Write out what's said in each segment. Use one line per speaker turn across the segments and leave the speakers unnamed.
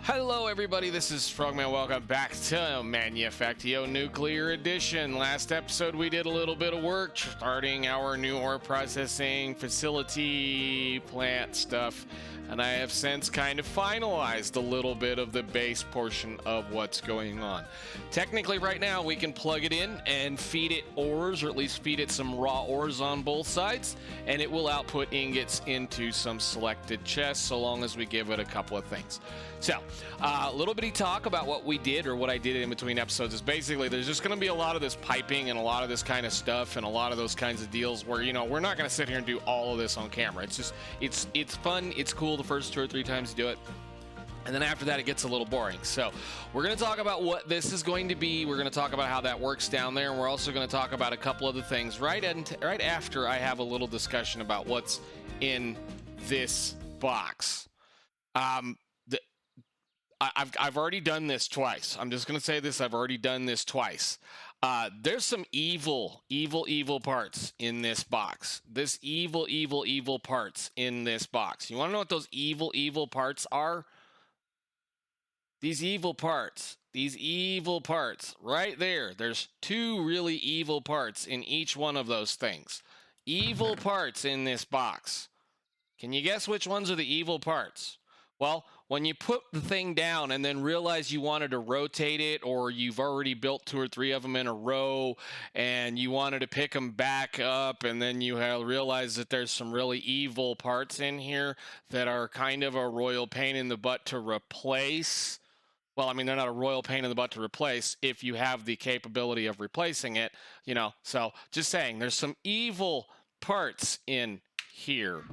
Hello everybody, this is Frogman. Welcome back to Manufactio Nuclear Edition. Last episode we did a little bit of work starting our new ore processing facility plant stuff, and I have since kind of finalized a little bit of the base portion of what's going on. Technically right now we can plug it in and feed it ores, or at least feed it some raw ores on both sides, and it will output ingots into some selected chests so long as we give it a couple of things. So, a little bitty talk about what we did, or what I did in between episodes, is basically there's just going to be a lot of this piping and a lot of this kind of stuff and a lot of those kinds of deals where, you know, we're not going to sit here and do all of this on camera. It's just, it's fun, it's cool the first 2 or 3 times you do it. And then after that, it gets a little boring. So we're going to talk about what this is going to be. We're going to talk about how that works down there. And we're also going to talk about a couple other things right after I have a little discussion about what's in this box. I've already done this twice. I'm just going to say this. I've already done this twice. There's some evil parts in this box. This evil parts in this box. You want to know what those evil parts are? These evil parts right there. There's 2 really evil parts in each one of those things. Evil parts in this box. Can you guess which ones are the evil parts? Well, when you put the thing down and then realize you wanted to rotate it, or you've already built 2 or 3 of them in a row and you wanted to pick them back up, and then you have realized that there's some really evil parts in here that are kind of a royal pain in the butt to replace. Well, I mean, they're not a royal pain in the butt to replace if you have the capability of replacing it, you know. So just saying, there's some evil parts in here.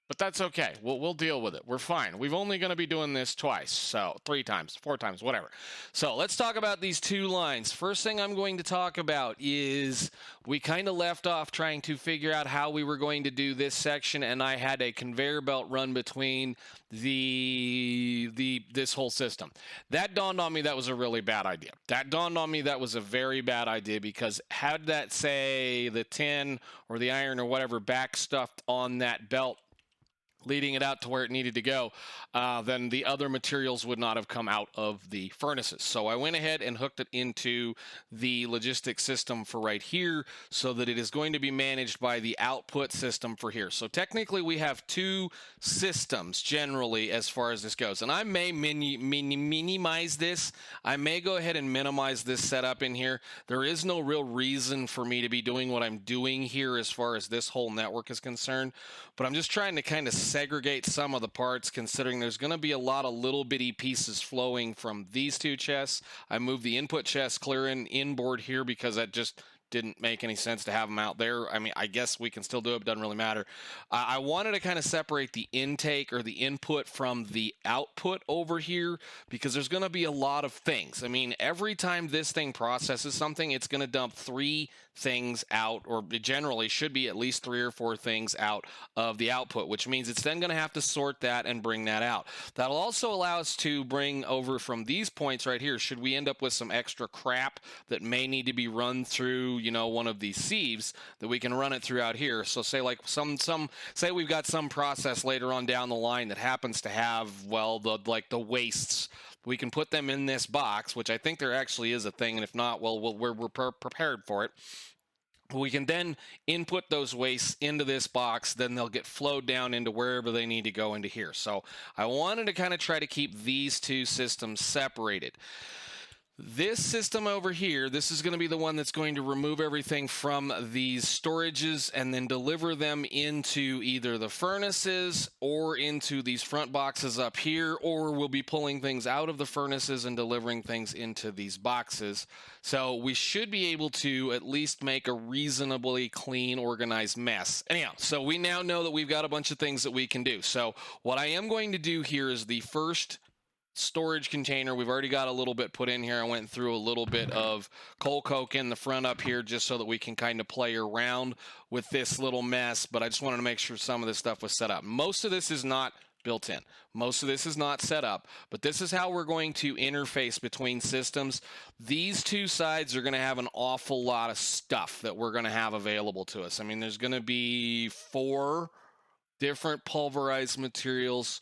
But that's okay. We'll deal with it. We're fine. We're only going to be doing this twice. So 3 times, 4 times, whatever. So let's talk about these 2 lines. First thing I'm going to talk about is we kind of left off trying to figure out how we were going to do this section, and I had a conveyor belt run between this whole system. That dawned on me that was a really bad idea. That dawned on me that was a very bad idea, because had that, say, the tin or the iron or whatever back stuffed on that belt, leading it out to where it needed to go, then the other materials would not have come out of the furnaces. So I went ahead and hooked it into the logistics system for right here, so that it is going to be managed by the output system for here. So technically we have 2 systems generally as far as this goes. And I may minimize this. I may go ahead and minimize this setup in here. There is no real reason for me to be doing what I'm doing here as far as this whole network is concerned. But I'm just trying to kind of segregate some of the parts, considering there's going to be a lot of little bitty pieces flowing from these 2 chests. I moved the input chest clear inboard here because that just didn't make any sense to have them out there. I mean, I guess we can still do it, but it doesn't really matter. I wanted to kind of separate the intake or the input from the output over here, because there's going to be a lot of things. I mean, every time this thing processes something, it's going to dump 3 things out, or it generally should be at least 3 or 4 things out of the output, which means it's then going to have to sort that and bring that out. That'll also allow us to bring over from these points right here, should we end up with some extra crap that may need to be run through, you know, one of these sieves, that we can run it through out here. So say like say we've got some process later on down the line that happens to have, well, the wastes. We can put them in this box, which I think there actually is a thing, and if not, well, we're prepared for it. We can then input those wastes into this box, then they'll get flowed down into wherever they need to go into here. So I wanted to kind of try to keep these 2 systems separated. This system over here, this is going to be the one that's going to remove everything from these storages and then deliver them into either the furnaces or into these front boxes up here, or we'll be pulling things out of the furnaces and delivering things into these boxes. So we should be able to at least make a reasonably clean, organized mess. Anyhow, so we now know that we've got a bunch of things that we can do. So what I am going to do here is the first storage container. We've already got a little bit put in here. I went through a little bit of coal coke in the front up here just so that we can kind of play around with this little mess, but I just wanted to make sure some of this stuff was set up. Most of this is not built in. Most of this is not set up, but this is how we're going to interface between systems. These 2 sides are going to have an awful lot of stuff that we're going to have available to us. I mean, there's going to be 4 different pulverized materials,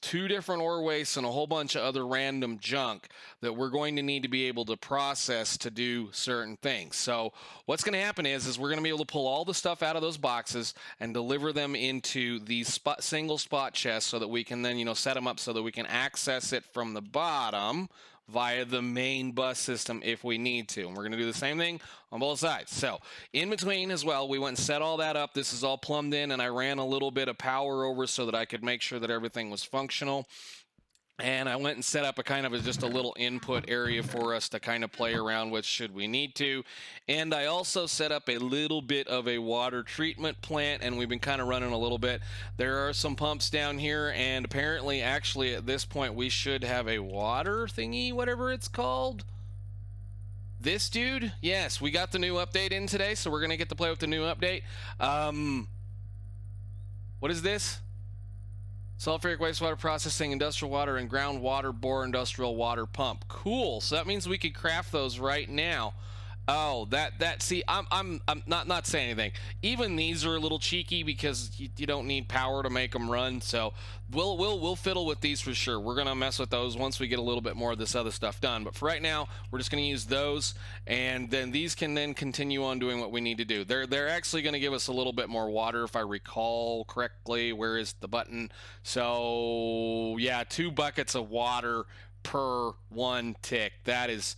Two different ore wastes and a whole bunch of other random junk that we're going to need to be able to process to do certain things. So what's going to happen is we're going to be able to pull all the stuff out of those boxes and deliver them into these single spot chests so that we can then, set them up so that we can access it from the bottom via the main bus system if we need to. And we're going to do the same thing on both sides. So in between as well, we went and set all that up. This is all plumbed in, and I ran a little bit of power over so that I could make sure that everything was functional. And I went and set up a kind of just a little input area for us to kind of play around with should we need to. And I also set up a little bit of a water treatment plant, and we've been kind of running a little bit. There are some pumps down here, and apparently, actually, at this point, we should have a water thingy, whatever it's called. This dude? Yes, we got the new update in today, so we're going to get to play with the new update. What is this? Sulfuric wastewater processing, industrial water, and groundwater bore industrial water pump. Cool. So that means we could craft those right now. Oh, see, I'm not saying anything. Even these are a little cheeky because you don't need power to make them run. So we'll fiddle with these for sure. We're gonna mess with those once we get a little bit more of this other stuff done. But for right now, we're just gonna use those, and then these can then continue on doing what we need to do. They're actually gonna give us a little bit more water if I recall correctly. Where is the button? So yeah, 2 buckets of water per 1 tick. That's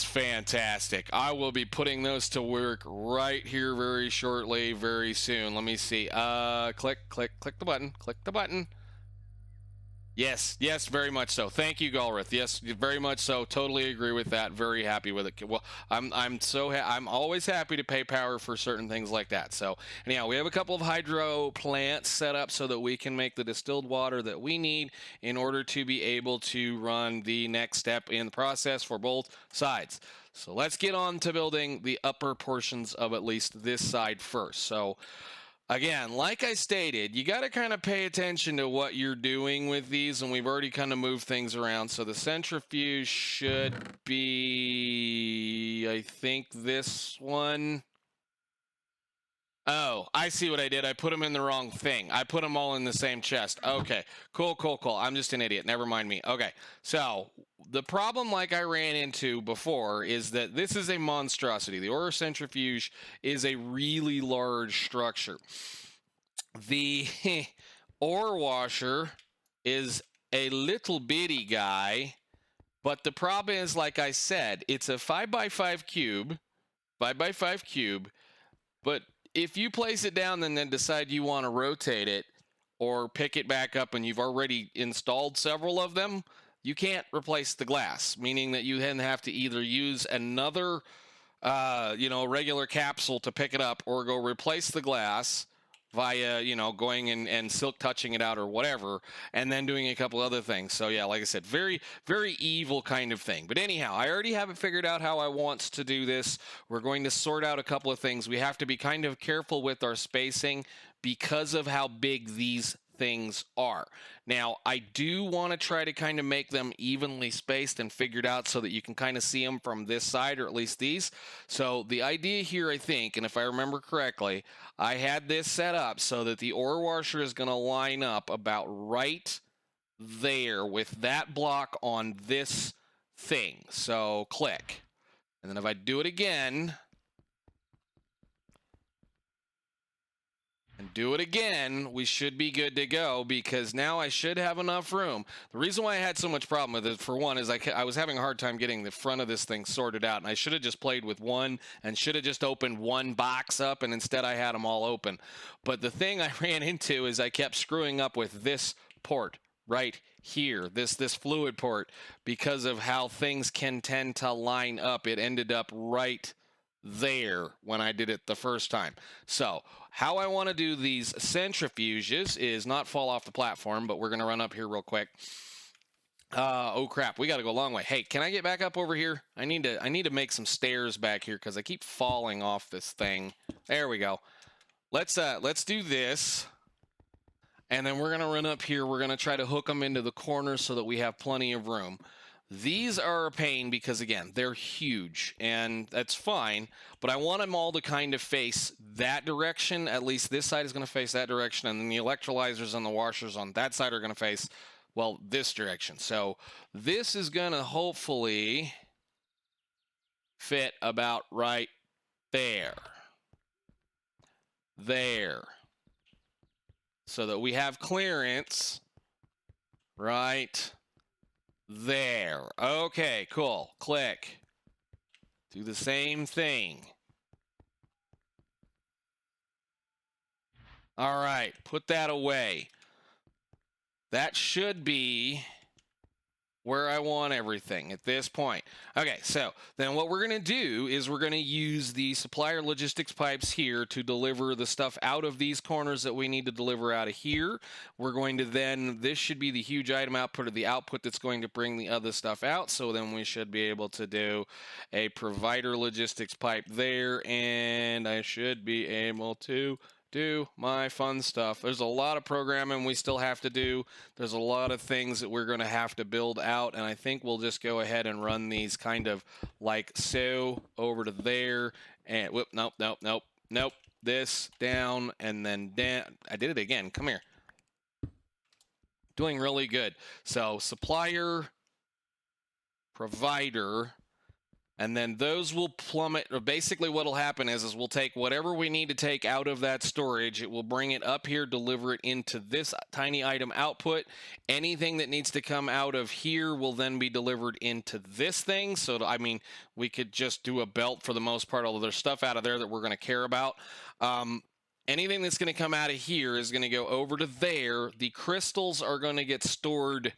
fantastic. I will be putting those to work right here very shortly, very soon. Let me see. Click the button. Click the button. Yes, very much so. Thank you, Golrith. Yes, very much so. Totally agree with that. Very happy with it. Well, I'm always happy to pay power for certain things like that. So anyhow, we have a couple of hydro plants set up so that we can make the distilled water that we need in order to be able to run the next step in the process for both sides. So let's get on to building the upper portions of at least this side first. So again, like I stated, you got to kind of pay attention to what you're doing with these, and we've already kind of moved things around. So the centrifuge should be, I think, this one. Oh, I see what I did. I put them in the wrong thing. I put them all in the same chest. Okay, cool. I'm just an idiot. Never mind me. Okay, so the problem like I ran into before is that this is a monstrosity. The ore centrifuge is a really large structure. The ore washer is a little bitty guy, but the problem is, like I said, it's a 5x5 cube, but if you place it down and then decide you want to rotate it or pick it back up and you've already installed several of them, you can't replace the glass, meaning that you then have to either use another, regular capsule to pick it up or go replace the glass via, going and silk touching it out or whatever, and then doing a couple other things. So yeah, like I said, very, very evil kind of thing. But anyhow, I already have it figured out how I want to do this. We're going to sort out a couple of things. We have to be kind of careful with our spacing because of how big these things are. Now, I do want to try to kind of make them evenly spaced and figured out so that you can kind of see them from this side, or at least these. So the idea here, I think, and if I remember correctly, I had this set up so that the ore washer is going to line up about right there with that block on this thing. So click. And then if I do it again, and do it again, we should be good to go, because now I should have enough room. The reason why I had so much problem with it, for one, is I was having a hard time getting the front of this thing sorted out, and I should have just played with one and should have just opened one box up, and instead I had them all open. But the thing I ran into is I kept screwing up with this port right here, this fluid port, because of how things can tend to line up. It ended up right there when I did it the first time. So how I want to do these centrifuges is not fall off the platform, but we're going to run up here real quick. Oh crap, we got to go a long way. Hey, can I get back up over here? I need to make some stairs back here because I keep falling off this thing. There we go. Let's do this. And then we're going to run up here. We're going to try to hook them into the corners so that we have plenty of room. These are a pain because, again, they're huge, and that's fine, but I want them all to kind of face that direction. At least this side is going to face that direction, and then the electrolyzers and the washers on that side are going to face, well, this direction. So this is going to hopefully fit about right there. There. So that we have clearance right there. Okay, cool. Click. Do the same thing. All right, put that away. That should be where I want everything at this point. Okay, so then what we're going to do is we're going to use the supplier logistics pipes here to deliver the stuff out of these corners that we need to deliver out of here. We're going to then, this should be the huge item output or the output that's going to bring the other stuff out. So then we should be able to do a provider logistics pipe there, and I should be able to do my fun stuff. There's a lot of programming we still have to do. There's a lot of things that we're going to have to build out, and I think we'll just go ahead and run these kind of like so over to there, and whoop, nope. This down and then down. I did it again. Come here. Doing really good. So supplier, provider, and then those will plummet. Or basically what will happen is we'll take whatever we need to take out of that storage. It will bring it up here, deliver it into this tiny item output. Anything that needs to come out of here will then be delivered into this thing. So, I mean, we could just do a belt for the most part, although there's stuff out of there that we're going to care about. Anything that's going to come out of here is going to go over to there. The crystals are going to get stored.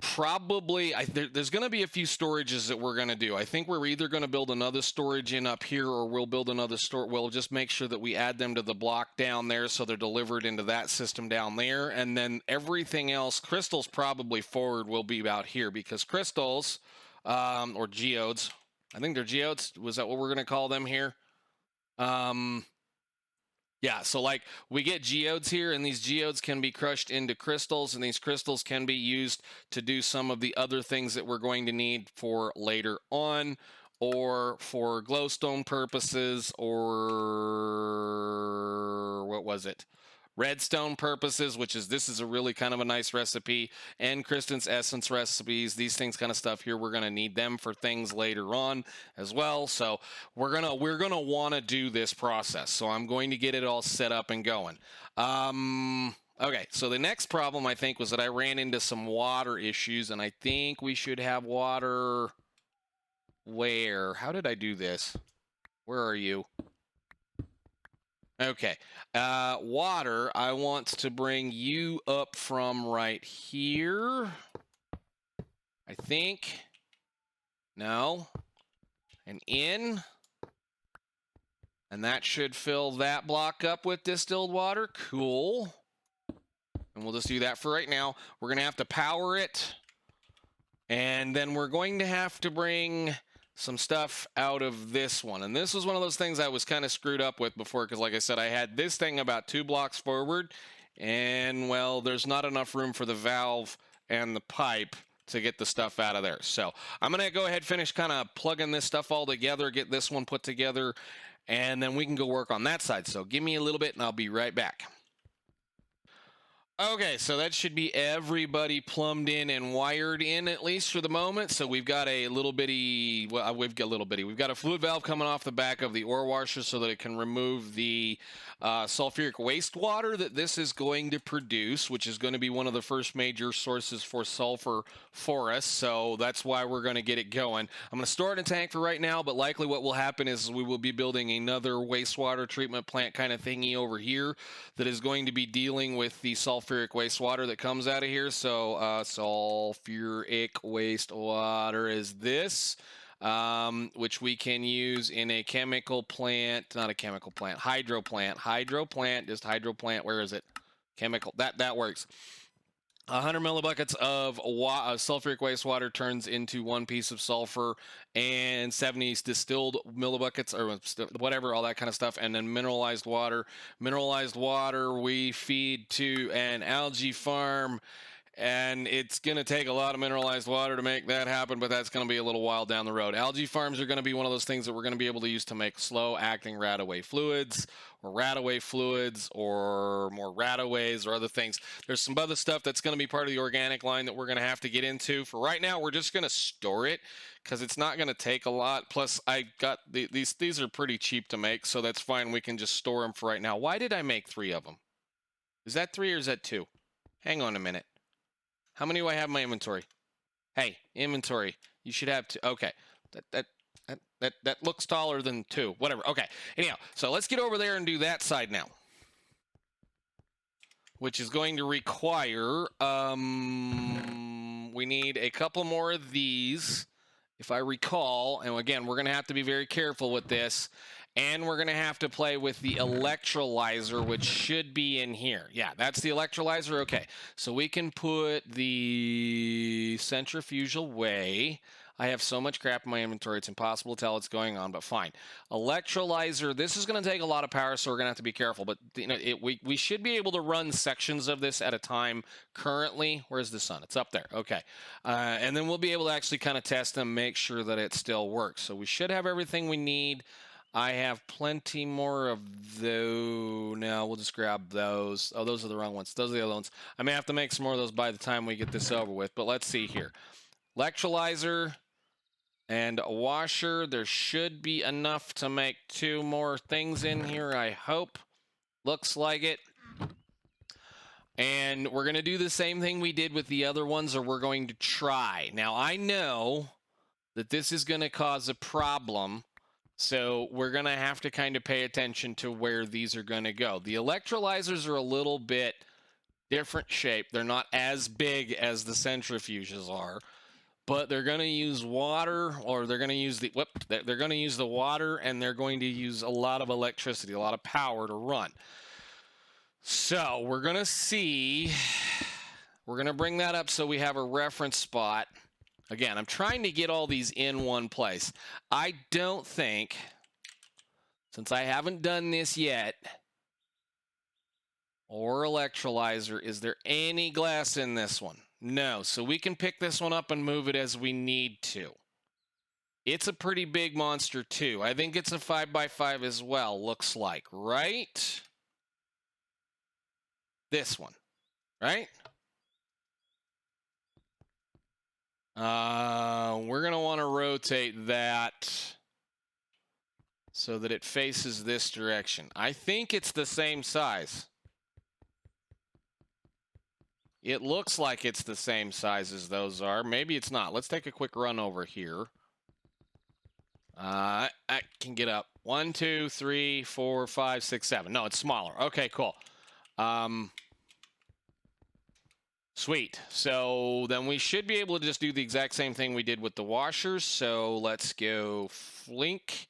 Probably, there's going to be a few storages that we're going to do. I think we're either going to build another storage in up here, or we'll build another store. We'll just make sure that we add them to the block down there so they're delivered into that system down there. And then everything else, crystals probably forward will be about here, because crystals, or geodes, I think they're geodes. Was that what we're going to call them here? Yeah, so like we get geodes here, and these geodes can be crushed into crystals, and these crystals can be used to do some of the other things that we're going to need for later on, or for glowstone purposes, or what was it? Redstone purposes, which is, this is a really kind of a nice recipe, and Kristen's essence recipes, these things kind of stuff here, we're going to need them for things later on as well. So we're going to want to do this process. So I'm going to get it all set up and going. Okay, so the next problem I think was that I ran into some water issues, and I think we should have water where? How did I do this? Where are you? Okay, water, I want to bring you up from right here, I think. No. And in. And that should fill that block up with distilled water. Cool. And we'll just do that for right now. We're going to have to power it. And then we're going to have to bring some stuff out of this one. And this was one of those things I was kind of screwed up with before, because like I said, I had this thing about 2 blocks forward, and well, there's not enough room for the valve and the pipe to get the stuff out of there. So I'm going to go ahead, finish kind of plugging this stuff all together, get this one put together, and then we can go work on that side. So give me a little bit and I'll be right back. Okay, so that should be everybody plumbed in and wired in, at least for the moment. So we've got a little bitty, well, we've got a fluid valve coming off the back of the ore washer so that it can remove the sulfuric wastewater that this is going to produce, which is going to be one of the first major sources for sulfur for us. So that's why we're going to get it going. I'm going to store it in a tank for right now, but likely what will happen is we will be building another wastewater treatment plant kind of thingy over here that is going to be dealing with the sulfuric wastewater that comes out of here. So sulfuric wastewater is this, which we can use in a chemical plant, not a chemical plant, hydro plant, just hydro plant. Where is it? Chemical, that works. 100 millibuckets of sulfuric wastewater turns into 1 piece of sulfur, and 70 distilled millibuckets, or whatever, all that kind of stuff, and then mineralized water. Mineralized water we feed to an algae farm, And it's going to take a lot of mineralized water to make that happen, but that's going to be a little while down the road. Algae farms are going to be one of those things that we're going to be able to use to make slow-acting RadAway fluids, or RadAway fluids, or more RadAways, or other things. There's some other stuff that's going to be part of the organic line that we're going to have to get into. For right now, we're just going to store it, because it's not going to take a lot. Plus, I got these are pretty cheap to make, so that's fine. We can just store them for right now. Why did I make 3 of them? Is that 3 or is that 2? Hang on a minute. How many do I have in my inventory? Hey, inventory. You should have 2. Okay. That looks taller than 2. Whatever. Okay. Anyhow, so let's get over there and do that side now. Which is going to require, we need a couple more of these, if I recall. And again, we're going to have to be very careful with this. And we're going to have to play with the electrolyzer, which should be in here. Yeah, that's the electrolyzer. Okay, so we can put the centrifuge away. I have so much crap in my inventory, it's impossible to tell what's going on, but fine. Electrolyzer, this is going to take a lot of power, so we're going to have to be careful. But you know, we should be able to run sections of this at a time currently. Where's the sun? It's up there. Okay. And then we'll be able to actually kind of test them, make sure that it still works. So we should have everything we need. I have plenty more of those. Now we'll just grab those. Oh, those are the wrong ones. Those are the other ones. I may have to make some more of those by the time we get this over with, but let's see here. Electrolyzer and a washer. There should be enough to make 2 more things in here, I hope. Looks like it. And we're going to do the same thing we did with the other ones, or we're going to try. Now, I know that this is going to cause a problem. So we're going to have to kind of pay attention to where these are going to go. The electrolyzers are a little bit different shape. They're not as big as the centrifuges are, but they're going to use water, or they're going to use the they're going to use the water, and they're going to use a lot of electricity, a lot of power to run. So we're going to see. We're going to bring that up so we have a reference spot. Again, I'm trying to get all these in one place. I don't think, since I haven't done this yet, or electrolyzer, is there any glass in this one? No, so we can pick this one up and move it as we need to. It's a pretty big monster too. I think it's a 5x5 as well, looks like, right? This one, right? We're going to want to rotate that so that it faces this direction. I think it's the same size. It looks like it's the same size as those are. Maybe it's not. Let's take a quick run over here. I can get up. 1, 2, 3, 4, 5, 6, 7. No, it's smaller. Okay, cool. Sweet. So then we should be able to just do the exact same thing we did with the washers. So let's go flink.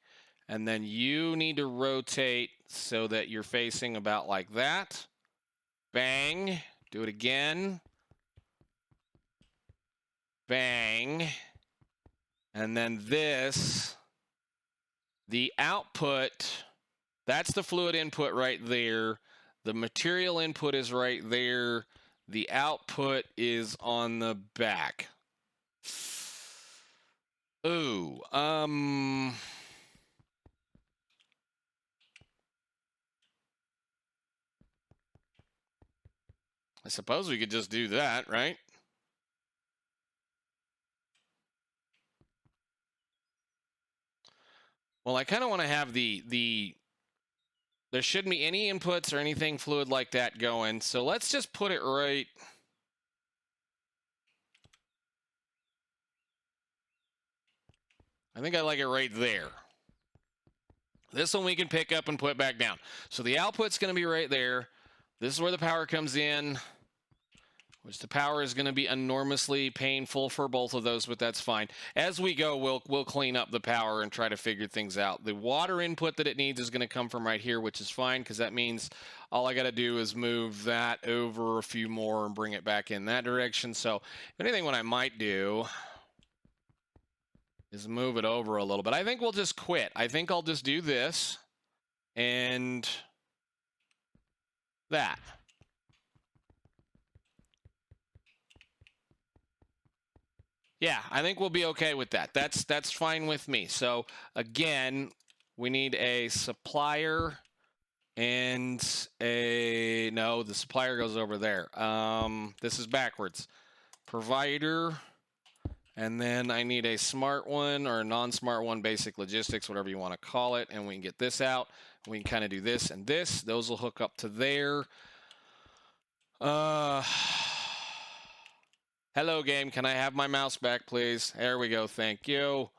And then you need to rotate so that you're facing about like that. Bang. Do it again. Bang. And then this, the output, that's the fluid input right there. The material input is right there. The output is on the back. Ooh, I suppose we could just do that, right? Well, I kind of want to have there shouldn't be any inputs or anything fluid like that going. So let's just put it right. I think I like it right there. This one we can pick up and put back down. So the output's going to be right there. This is where the power comes in, which the power is going to be enormously painful for both of those, but that's fine. As we go, we'll clean up the power and try to figure things out. The water input that it needs is going to come from right here, which is fine, because that means all I got to do is move that over a few more and bring it back in that direction. So if anything, what I might do is move it over a little bit. I think we'll just quit. I think I'll just do this and that. Yeah, I think we'll be okay with that. That's fine with me. So again, we need a supplier and no, the supplier goes over there. This is backwards. Provider, and then I need a smart one or a non-smart one, basic logistics, whatever you want to call it, and we can get this out. We can kind of do this and this. Those will hook up to there. Hello, game. Can I have my mouse back, please? There we go. Thank you.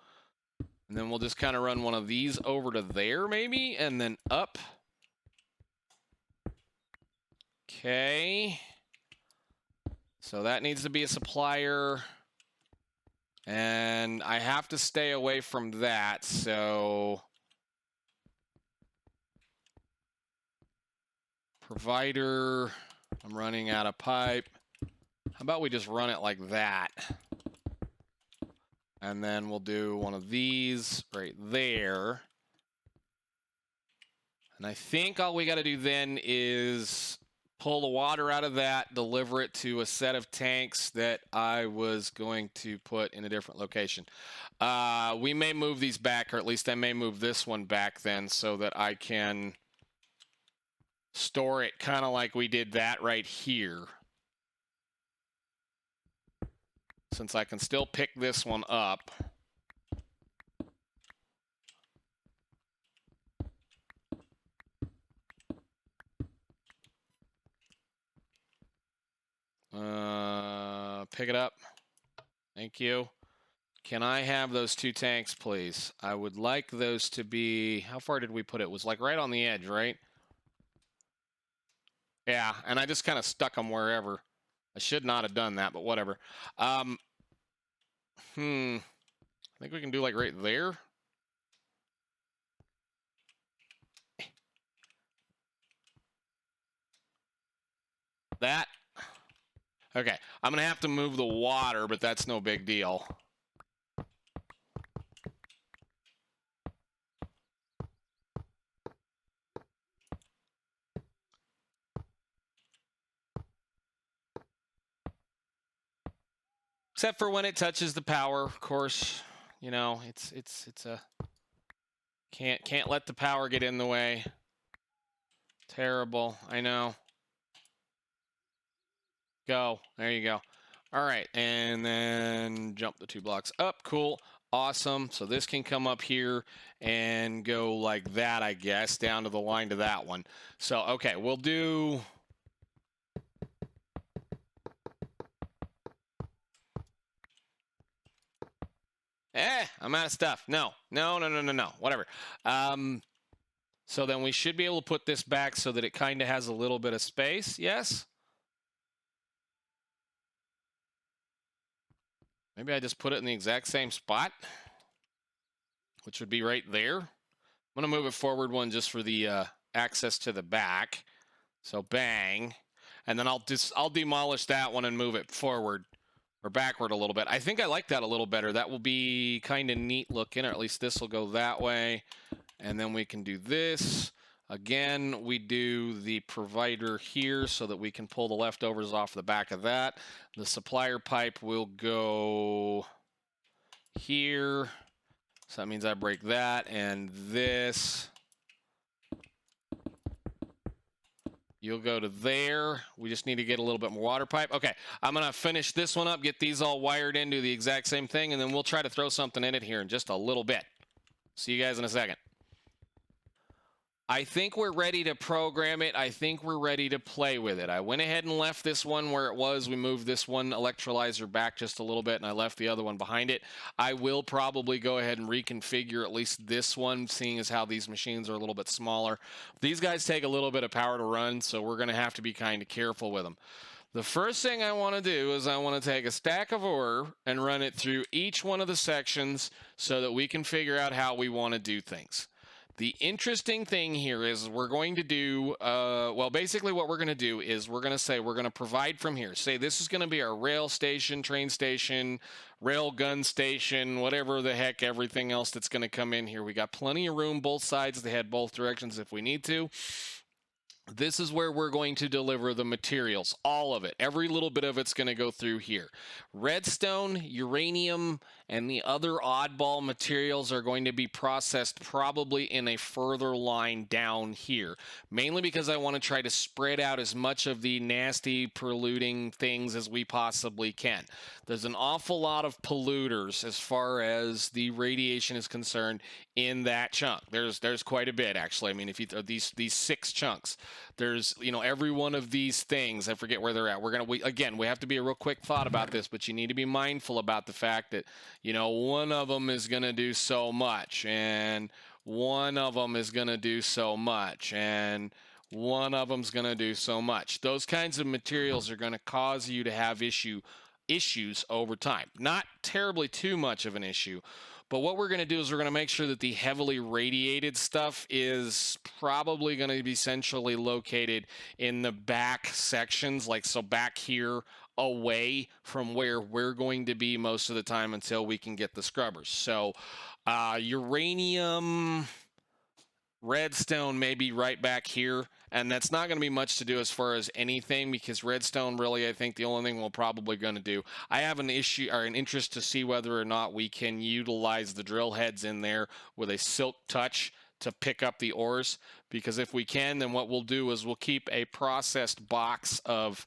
And then we'll just kind of run one of these over to there, maybe, and then up. Okay. So that needs to be a supplier. And I have to stay away from that, so... Provider, I'm running out of pipe. How about we just run it like that? And then we'll do one of these right there. And I think all we got to do then is pull the water out of that, deliver it to a set of tanks that I was going to put in a different location. We may move these back, or at least I may move this one back then so that I can store it kind of like we did that right here. Since I can still pick this one up. Pick it up. Thank you. Can I have those 2 tanks, please? I would like those to be... How far did we put it? It was like right on the edge, right? Yeah, and I just kind of stuck them wherever. I should not have done that, but whatever. I think we can do like right there. That. Okay, I'm going to have to move the water, but that's no big deal. Except for when it touches the power, of course. You know, it's a can't let the power get in the way. Terrible, I know. Go. There you go. All right, and then jump the 2 blocks up. Cool. Awesome. So this can come up here and go like that, I guess, down to the line to that one. So, okay, we'll do... I'm out of stuff. No. Whatever. So then we should be able to put this back so that it kind of has a little bit of space. Yes? Maybe I just put it in the exact same spot, which would be right there. I'm going to move it forward one just for the access to the back. So bang. And then I'll demolish that one and move it forward or backward a little bit. I think I like that a little better. That will be kind of neat looking, or at least this will go that way. And then we can do this. Again, we do the provider here so that we can pull the leftovers off the back of that. The supplier pipe will go here. So that means I break that and this. You'll go to there. We just need to get a little bit more water pipe. Okay, I'm going to finish this one up, get these all wired into the exact same thing, and then we'll try to throw something in it here in just a little bit. See you guys in a second. I think we're ready to program it. I think we're ready to play with it. I went ahead and left this one where it was. We moved this one electrolyzer back just a little bit, and I left the other one behind it. I will probably go ahead and reconfigure at least this one, seeing as how these machines are a little bit smaller. These guys take a little bit of power to run, so we're going to have to be kind of careful with them. The first thing I want to do is I want to take a stack of ore and run it through each one of the sections so that we can figure out how we want to do things. The interesting thing here is we're going to do, well, basically what we're going to do is we're going to say we're going to provide from here. Say this is going to be our rail station, train station, rail gun station, whatever the heck, everything else that's going to come in here. We got plenty of room, both sides. They head both directions if we need to. this is where we're going to deliver the materials, all of it. Every little bit of it's going to go through here. Redstone, uranium, and the other oddball materials are going to be processed probably in a further line down here, mainly because I want to try to spread out as much of the nasty polluting things as we possibly can. There's an awful lot of polluters as far as the radiation is concerned in that chunk. There's quite a bit, actually. I mean, if you these 6 chunks, there's, you know, every one of these things, I forget where they're at. We have to be a real quick thought about this, but you need to be mindful about the fact that, you know, one of them is going to do so much, and one of them is going to do so much, and one of them's going to do so much. Those kinds of materials are going to cause you to have issues over time. Not terribly too much of an issue, but what we're going to do is we're going to make sure that the heavily radiated stuff is probably going to be centrally located in the back sections, like so back here, away from where we're going to be most of the time until we can get the scrubbers. So uranium, redstone may be right back here, and that's not going to be much to do as far as anything, because redstone, really, I think the only thing we're probably going to do, I have an issue or an interest to see whether or not we can utilize the drill heads in there with a silk touch to pick up the ores, because if we can, then what we'll do is we'll keep a processed box of,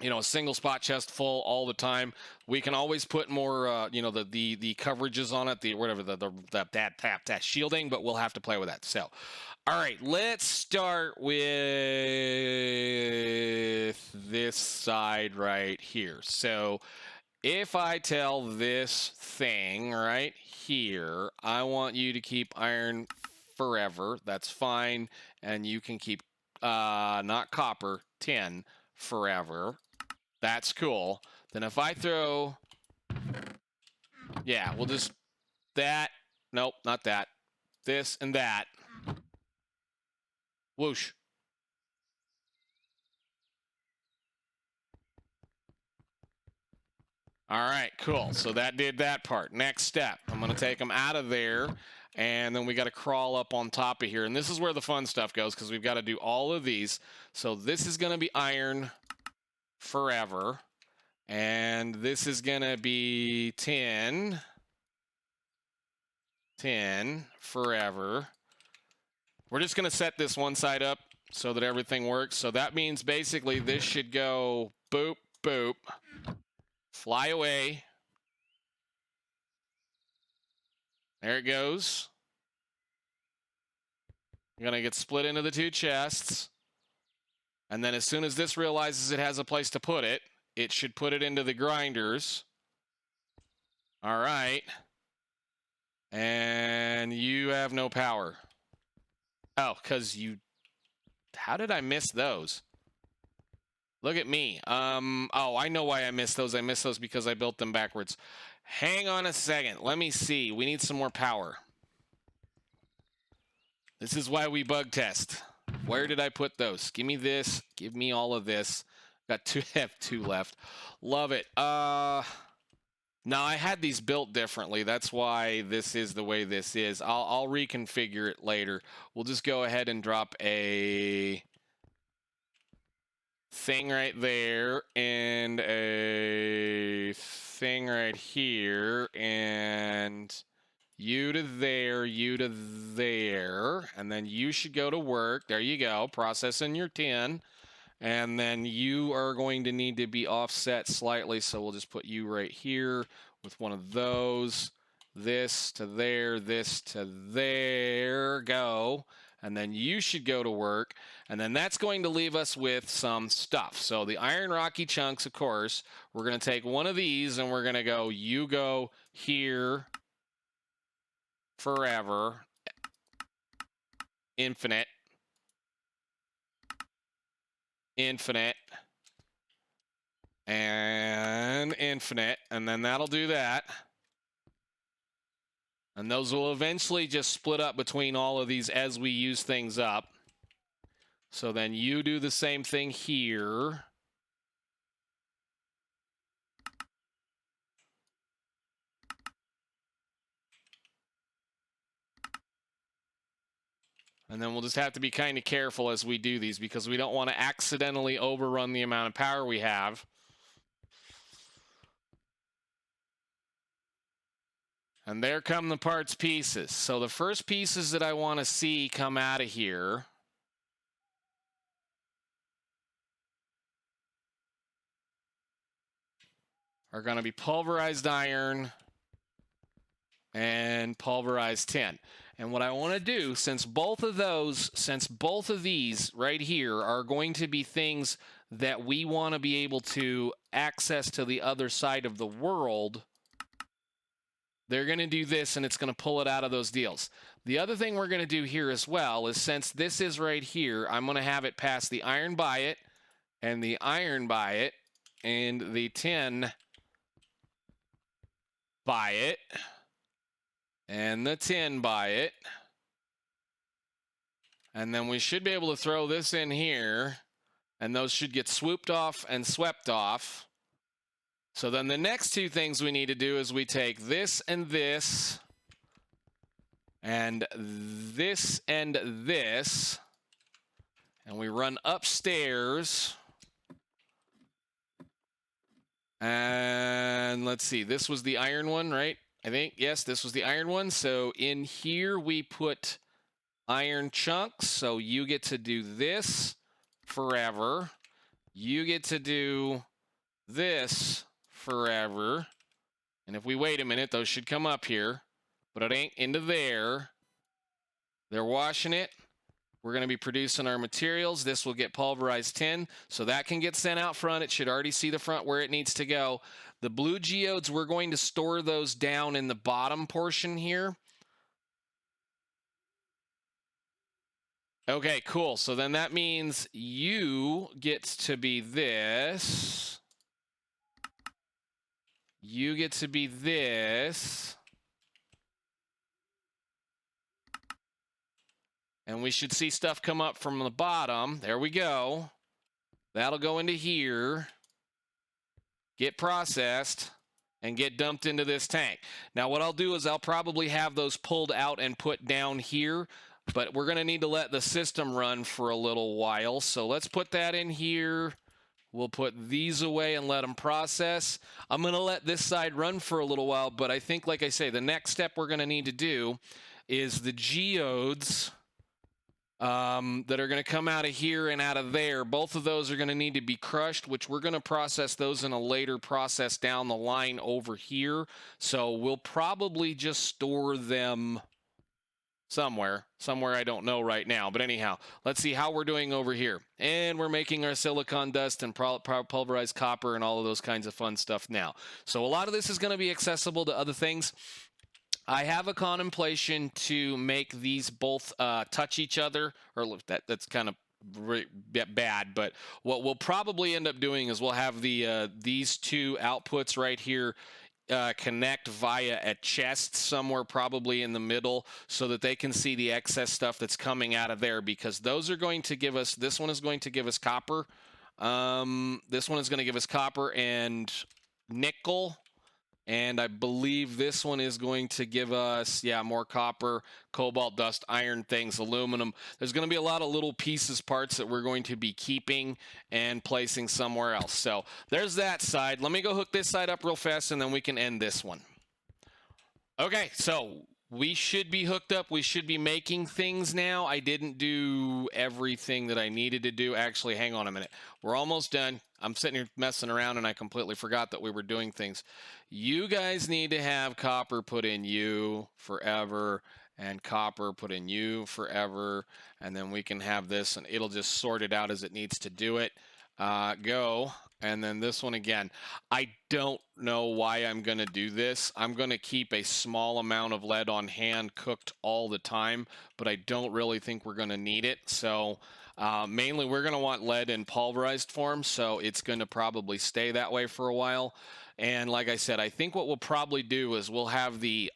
you know, a single spot chest full all the time. We can always put more, you know, the coverages on it, the whatever that shielding, but we'll have to play with that. So, all right, let's start with this side right here. So, if I tell this thing right here, I want you to keep iron forever, that's fine, and you can keep not copper, tin forever. That's cool. Then if I throw, yeah, we'll just that. Nope, not that. This and that. Whoosh. All right, cool. So that did that part. Next step, I'm going to take them out of there, and then we got to crawl up on top of here. And this is where the fun stuff goes, because we've got to do all of these. So this is going to be iron forever. And this is going to be tin forever. We're just going to set this one side up so that everything works. So that means basically this should go boop, boop, fly away. There it goes. You're going to get split into the 2 chests. And then as soon as this realizes it has a place to put it, it should put it into the grinders. All right. And you have no power. Oh, because you... How did I miss those? Look at me. Oh, I know why I missed those. I missed those because I built them backwards. Hang on a second. Let me see. We need some more power. This is why we bug test. Where did I put those? Give me this. Give me all of this. Got 2, have 2 left. Love it. Now, I had these built differently. That's why this is the way this is. I'll reconfigure it later. We'll just go ahead and drop a thing right there and a thing right here, and you to there, you to there, and then you should go to work. There you go, processing your tin. And then you are going to need to be offset slightly, so we'll just put you right here with one of those. This to there, this to there, go. And then you should go to work. And then that's going to leave us with some stuff. So the iron rocky chunks, of course, we're going to take one of these and we're going to go, you go here forever, infinite, infinite, and infinite, and then that'll do that. And those will eventually just split up between all of these as we use things up. So then you do the same thing here. And then we'll just have to be kind of careful as we do these because we don't want to accidentally overrun the amount of power we have. And there come the parts pieces. So the first pieces that I want to see come out of here are going to be pulverized iron and pulverized tin. And what I want to do, since both of these right here are going to be things that we want to be able to access to the other side of the world, they're going to do this and it's going to pull it out of those deals. The other thing we're going to do here as well is, since this is right here, I'm going to have it pass the iron by it and the iron by it and the tin by it and the tin by it. And then we should be able to throw this in here, and those should get swooped off and swept off. So then the next two things we need to do is we take this and this, and this and this, and we run upstairs. And let's see, this was the iron one, right? I think, yes, this was the iron one. So in here we put iron chunks. So you get to do this forever. You get to do this forever. And if we wait a minute, those should come up here, but it ain't into there. They're washing it. We're going to be producing our materials. This will get pulverized tin, so that can get sent out front. It should already see the front where it needs to go. The blue geodes, we're going to store those down in the bottom portion here. Okay, cool. So then that means you get to be this. You get to be this. And we should see stuff come up from the bottom. There we go. That'll go into here, get processed, and get dumped into this tank. Now what I'll do is I'll probably have those pulled out and put down here, but we're going to need to let the system run for a little while. So let's put that in here. We'll put these away and let them process. I'm going to let this side run for a little while, but I think, like I say, the next step we're going to need to do is the geodes that are going to come out of here and out of there. Both of those are going to need to be crushed, which we're going to process those in a later process down the line over here. So we'll probably just store them somewhere I don't know right now. But anyhow, let's see how we're doing over here. And we're making our silicon dust and pulverized copper and all of those kinds of fun stuff now. So a lot of this is going to be accessible to other things. I have a contemplation to make these both touch each other, or that's kind of bad, but what we'll probably end up doing is we'll have the these two outputs right here connect via a chest somewhere probably in the middle, so that they can see the excess stuff that's coming out of there, because those are going to give us, this one is going to give us copper, this one is going to give us copper and nickel. And I believe this one is going to give us, yeah, more copper, cobalt, dust, iron things, aluminum. There's going to be a lot of little pieces, parts that we're going to be keeping and placing somewhere else. So there's that side. Let me go hook this side up real fast, and then we can end this one. Okay, so we should be hooked up. We should be making things now. I didn't do everything that I needed to do. Actually, hang on a minute. We're almost done. I'm sitting here messing around, and I completely forgot that we were doing things. You guys need to have copper put in you forever, and copper put in you forever, and then we can have this, and it'll just sort it out as it needs to do it. Go. And then this one again. I don't know why I'm going to do this. I'm going to keep a small amount of lead on hand cooked all the time, but I don't really think we're going to need it. So mainly we're going to want lead in pulverized form, so it's going to probably stay that way for a while. And like I said, I think what we'll probably do is we'll have the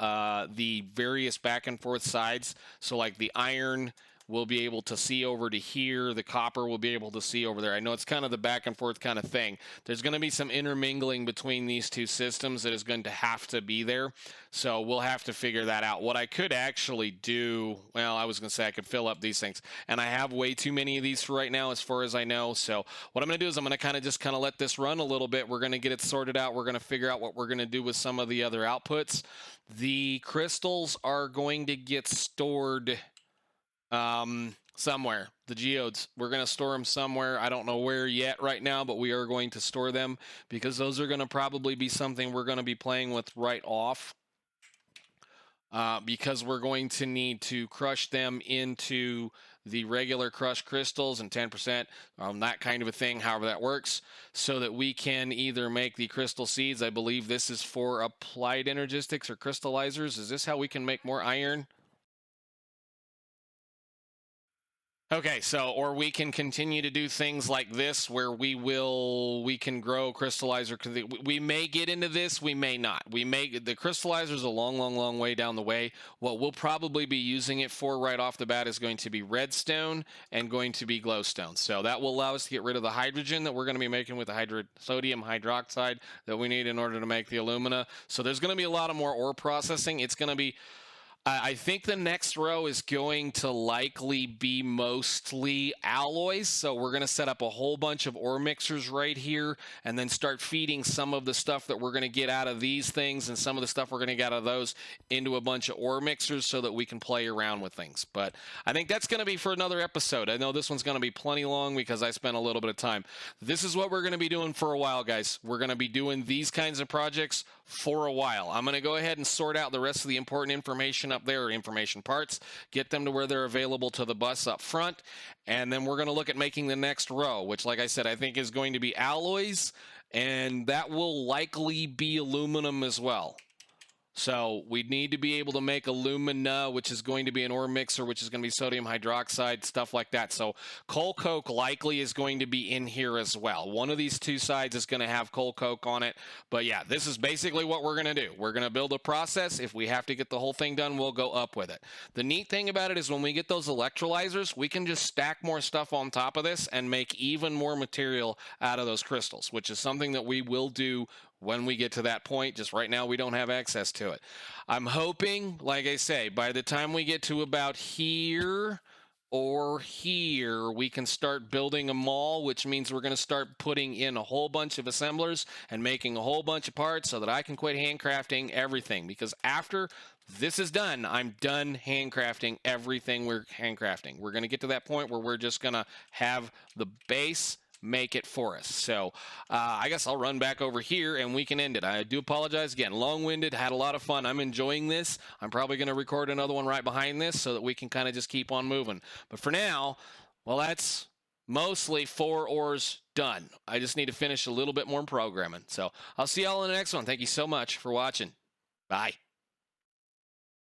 various back and forth sides. So like the iron will be able to see over to here. The copper will be able to see over there. I know it's kind of the back and forth kind of thing. There's going to be some intermingling between these two systems that is going to have to be there. So we'll have to figure that out. What I could actually do, well, I was going to say I could fill up these things. And I have way too many of these for right now as far as I know. So what I'm going to do is I'm going to just let this run a little bit. We're going to get it sorted out. We're going to figure out what we're going to do with some of the other outputs. The crystals are going to get stored somewhere. The geodes, we're going to store them somewhere. I don't know where yet right now, but we are going to store them because those are going to probably be something we're going to be playing with right off. Because we're going to need to crush them into the regular crushed crystals and 10%, that kind of a thing, however that works, so that we can either make the crystal seeds. I believe this is for applied energistics or crystallizers. Is this how we can make more iron? Okay, so, or we can continue to do things like this where we can grow crystallizer. We may get into this, we may not. The crystallizer is a long way down the way. What we'll probably be using it for right off the bat is going to be redstone and going to be glowstone. So that will allow us to get rid of the hydrogen that we're going to be making with the sodium hydroxide that we need in order to make the alumina. So there's going to be a lot of more ore processing. It's going to be, I think the next row is going to likely be mostly alloys. So we're going to set up a whole bunch of ore mixers right here and then start feeding some of the stuff that we're going to get out of these things and some of the stuff we're going to get out of those into a bunch of ore mixers so that we can play around with things. But I think that's going to be for another episode. I know this one's going to be plenty long because I spent a little bit of time. This is what we're going to be doing for a while, guys. We're going to be doing these kinds of projects for a while. I'm going to go ahead and sort out the rest of the important information up there, information parts, get them to where they're available to the bus up front, and then we're going to look at making the next row, which, like I said, I think is going to be alloys, and that will likely be aluminum as well. So we need to be able to make alumina, which is going to be an ore mixer, which is going to be sodium hydroxide, stuff like that. So coal coke likely is going to be in here as well. One of these two sides is going to have coal coke on it. But yeah, this is basically what we're going to do. We're going to build a process. If we have to get the whole thing done, we'll go up with it. The neat thing about it is when we get those electrolyzers, we can just stack more stuff on top of this and make even more material out of those crystals, which is something that we will do when we get to that point. Just right now, we don't have access to it. I'm hoping, like I say, by the time we get to about here or here, we can start building a mall, which means we're going to start putting in a whole bunch of assemblers and making a whole bunch of parts so that I can quit handcrafting everything. Because after this is done, I'm done handcrafting everything we're handcrafting. We're going to get to that point where we're just going to have the base make it for us. So I guess I'll run back over here and we can end it. I do apologize again, long-winded, had a lot of fun. I'm enjoying this. I'm probably going to record another one right behind this so that we can kind of just keep on moving. But for now, well, that's mostly 4 ores done. I just need to finish a little bit more programming. So I'll see y'all in the next one. Thank you so much for watching. Bye.